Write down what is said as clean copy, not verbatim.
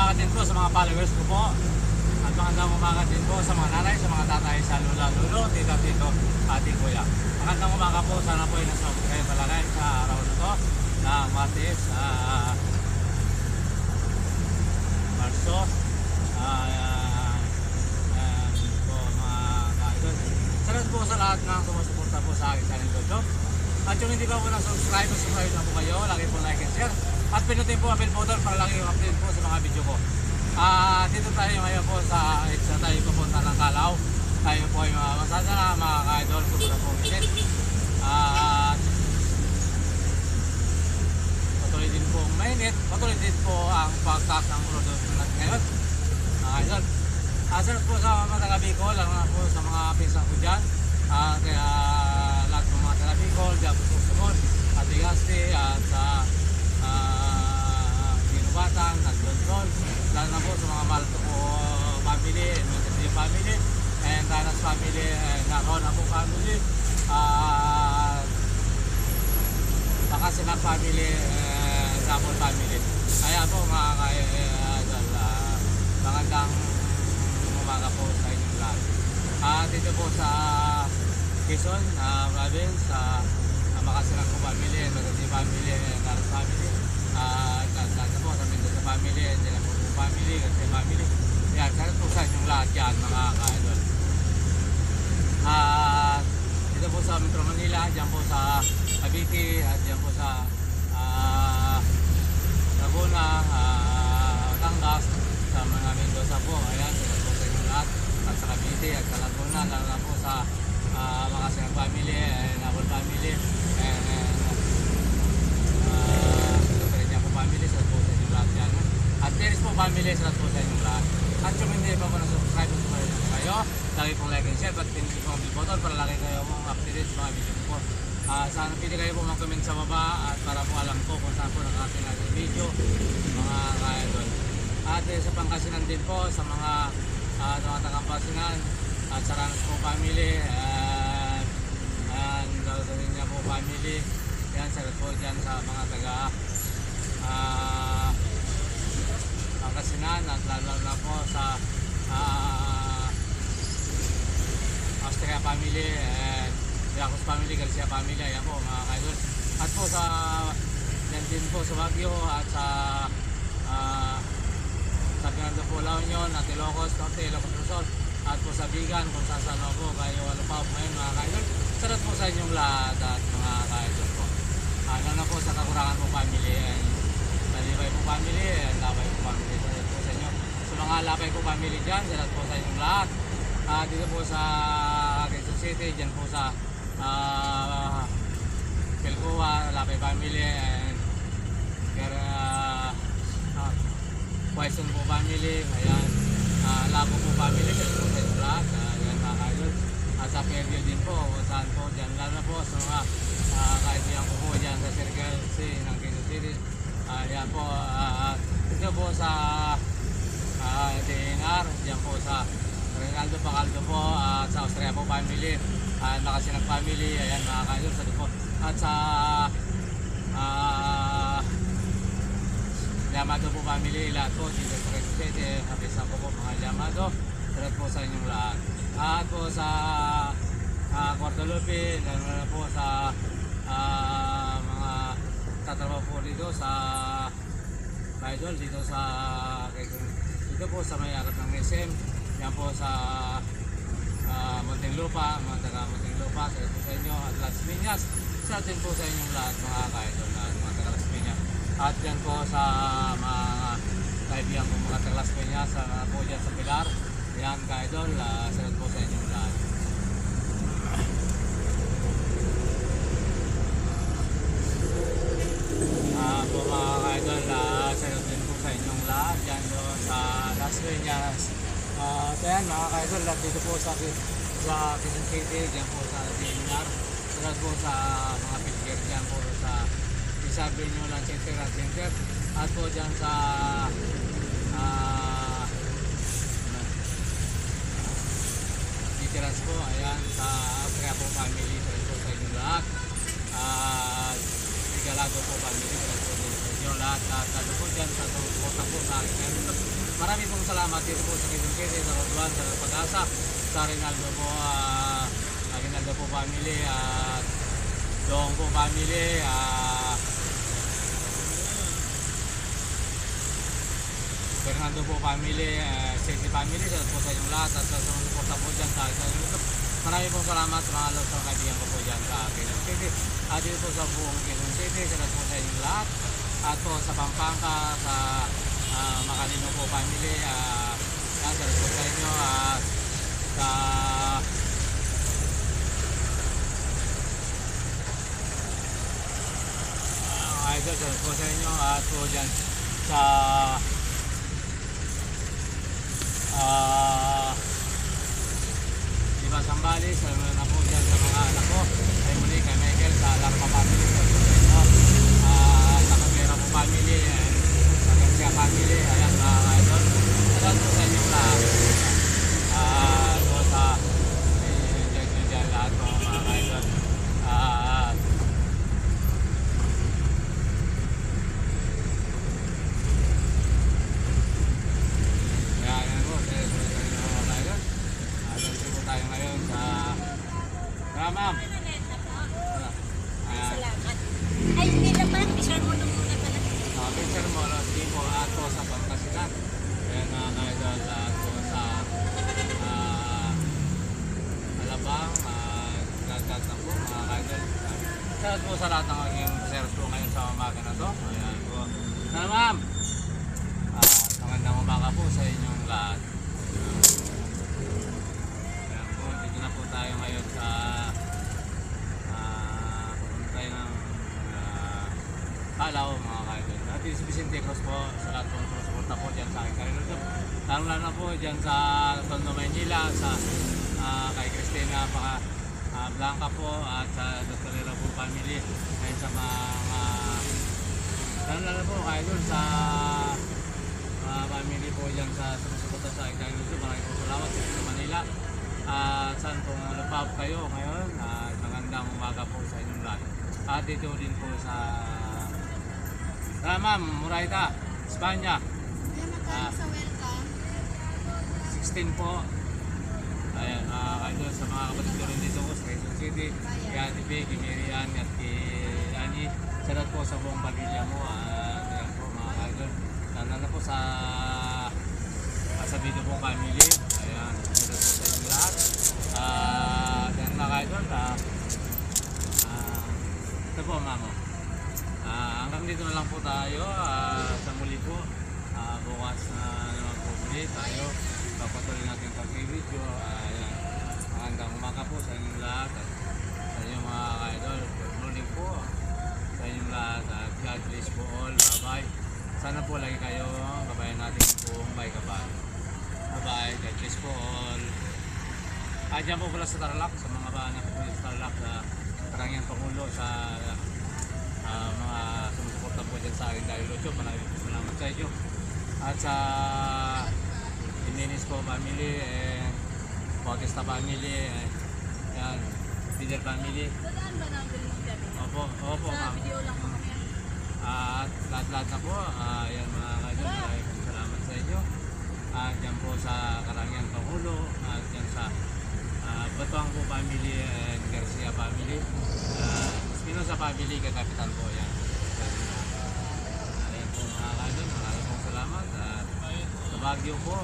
umaga din po sa mga followers ko po. At magandang umaga din po sa mga nanay, sa mga tatay, sa lula, lulo, tita, tito, ate, kuya. Magandang umaga po, sana po ay nasa kayo palagay sa araw na to na Martes, Marso. Po mga ka-idol. Salamat po sa lahat ng sumusuporta po sa akin sa YouTube. At yung hindi pa po na-subscribe, subscribe na po kayo. Lagi po like and share. At pinutin po ang bell button para lagi yung update po sa mga video ko. Dito tayo ngayon po sa tayo pupunta ng Calao. Tayo po ay masada na mga ka-idol. Sobra po minit. Patuloy din po ang mainit. Patuloy din po ang pagtak ng ulo natin ngayon. Mga ka-idol. Salamat po sa mga taga-Bicol, lalo na po sa mga pinsan ko dyan. Kaya lahat ng mga taga-Bicol, dyan po sa Susunod, at Ligaste, at sa Ginubatan, at London. Lalo na po sa mga Malto po family, Mendes family, and Tanas family, and Narona po family, Bakasinap family, Zapol family. Kaya po mga magandang umaga po sa inyong lahat. Dito po sa Quezon province, Makasinap po family, Mendes family, Tanas family, at po sa Mendoza family, Dela po family, Garcia family. Yan, sana po sa inyong lahat yan mga ka-idol. Dito po sa Metro Manila, dyan po sa Cavite, at dyan po sa Laguna, Batangas, sa mga Mendoza po. Ayan, sana po sa inyong lahat. At sa Cavite at sa Laguna, lalo na po sa Makasinag family, Nabol family, and family, sa po sa inyong lahat yan. At Teres po family, sa po sa inyong lahat. At yung hindi pa po na-subscribe po kayo, lagi pong like and share, at pinili po ang bell button para lagi kayo mga updated sa mga video po. Sana pili kayo po mag-comment sa baba at para po alam ko kung saan po nakasin natin video, mga ka-idol. At sa Pangasinan din po, sa mga taga-Pangasinan, at sa Ranos po family, and gawin niya po family, yan, sagot po dyan sa mga taga Pangasinan, at lalo na po sa Austria family, and Yacos family, Garcia family, ayan po mga kaidol. At po sa yan din po sa Baguio, at sa Fernando po, La Union, at Ilocos Norte, Ilocos Luzon, at po sa Bigan, kung saan po kayo pa po ngayon mga kaidol. Salamat po sa inyong lahat at mga kaidol po. Ano na po sa Kakurangan po family, and Talibay po family, and Labay po family, salamat po sa inyo. Sa mga Labay po family dyan, salamat po sa inyong lahat. Dito po sa Quezon City, dyan po sa Pilcoa, Labay family, and Quezon po family, ayan, Labo po family, salamat po sa inyong lahat. Ayan mga kaidol. At sa Fairview din po, kung saan po dyan, lalo na po sa mga kaibigan ko po dyan sa Circle C ng Quezon City. Yan po, dito po sa DNR, dyan po sa Rinaldo Pacaldo po, at sa Austria po family, Nakasinag family, ayan mga kaidol, sa po. At sa Llamado po family, lahat po dito sa Quezon City, habisan ko po mga Llamado, salamat po sa inyong lahat. At po sa Guadalupe, lalo na po sa mga tatrabaho po dito sa Idol, dito sa dito po sa may harap ng SM, yan po sa Muntinlupa, mga taga Muntinlupa, salamat po sa inyo. At Las Piñas, salamat din po sa inyong lahat mga ka-idol, mga taga Las Piñas. At yan po sa mga kaibigan ko mga taga Las Piñas, po dyan sa Pilar, yan ka-idol, salamat po sa inyong lahat. Po mga ka-idol, salamat din po sa inyong lahat dyan doon sa Las Piñas. Ayan mga ka-idol, dito po sa Quezon City, dyan po sa DNR, salamat po sa mga pilgir dyan po sa Isabel nyo lang center, at po dyan sa Ditiras po, ayan, sa Austria po family, salamat po sa inyong lahat. Galago po family, salamat po din sa inyo. inyo lahat at ano po dyan sa sumusuporta po sa akin. Maraming pong salamat din po sa Quezon City, sa Roduan, sa Pag-asa, sa Rinaldo po, Rinaldo po family, at Dong po family, Fernando po family, City family, sa po sa inyong lahat at sa sumusuporta po dyan sa YouTube. Maraming pong salamat sa mga sa kaibigan ko po dyan sa Quezon City at dito po sa buong Quezon City, sa po sa inyong lahat at po sa Pampanga, sa Makalino po family, sa po sa inyo at sa idol, sa po sa inyo at po dyan sa diba Sambales, na po dyan sa mga anak ko, kay Muli, kay Michael, sa Larma family, sa inyo, sa Cabrera po family, sa Garcia family, ayan mga idol, ayan po sa inyo lahat, so sa dyan lahat po mga idol, tayo ngayon sa ma'am. Salamat. Ay, hindi na ba? Picture mo nung muna pala. Picture mo, tipo ato sa Pangasinan. Ayan mga kaidol, ato sa Alabang, lahat na po mga kaidol. Salamat po sa lahat ng aking sales po ngayon sa umaga na to. Ayan po. Ma'am, magandang umaga po sa inyong lahat. Na po tayo ngayon sa pupunta tayo ng Palaw mga kaibigan. At is Vicente Cruz po sa lahat po sumusuporta po dyan sa aking karino. Lalo na po dyan sa Tondo, Maynila, sa kay Cristina Blanca po at sa Dr. Lera po family. Ngayon sa mga lalo po kayo dun sa family po dyan sa sumusuporta sa aking karino. Maraming po salamat sa Manila. Saan po napap kayo ngayon? Magandang umaga po sa inyong lahat. At dito din po sa ma'am, Murayta, Espanya. Sa welcome. 16 po. Ayan, kayo sa mga kapatid ko rin dito po sa Quezon City. Kay Ate P, kay Miriam, at kay Ani. Salat po sa buong pamilya mo. Ayan po mga kaidol. Sana na po sa Sabido pong family. Ayan, salat po sa inyong lahat. Ayan mga kaidol. Ito po mamo. Hanggang dito na lang po tayo. Sa muli po. Bukas na naman po muli tayo. Papatuloy natin pag-video. Ayan. Magandang umaga po sa inyong lahat. At sa inyong mga kaidol. Good morning po sa inyong lahat. At God bless po all. Bye-bye. Sana po lagi kayo. Babayan natin buong bye kapal. Bye-bye. God bless po all. Diyan po pala sa Tarlac. Sa mga baanak po sa Tarlac. Sa Karangyang Pangulo. Sa mga sumusuporta po dyan sa akin dahil Lucho. Maraming po salamat sa inyo. At sa Jimenez po family, Bautista family, yan, Peter family. Saan ba natin yung gabi? Opo, Sa ma'am. video lang po kami. At lahat na po, yan mga kaidol, maraming po salamat sa inyo. At yan po sa Karangyang Pangulo, at yan sa Batuang po family and Garcia family. Espinosa family, kakapitan po yan. Ayan po mga kaidol, maraming po salamat. At sa Baguio po,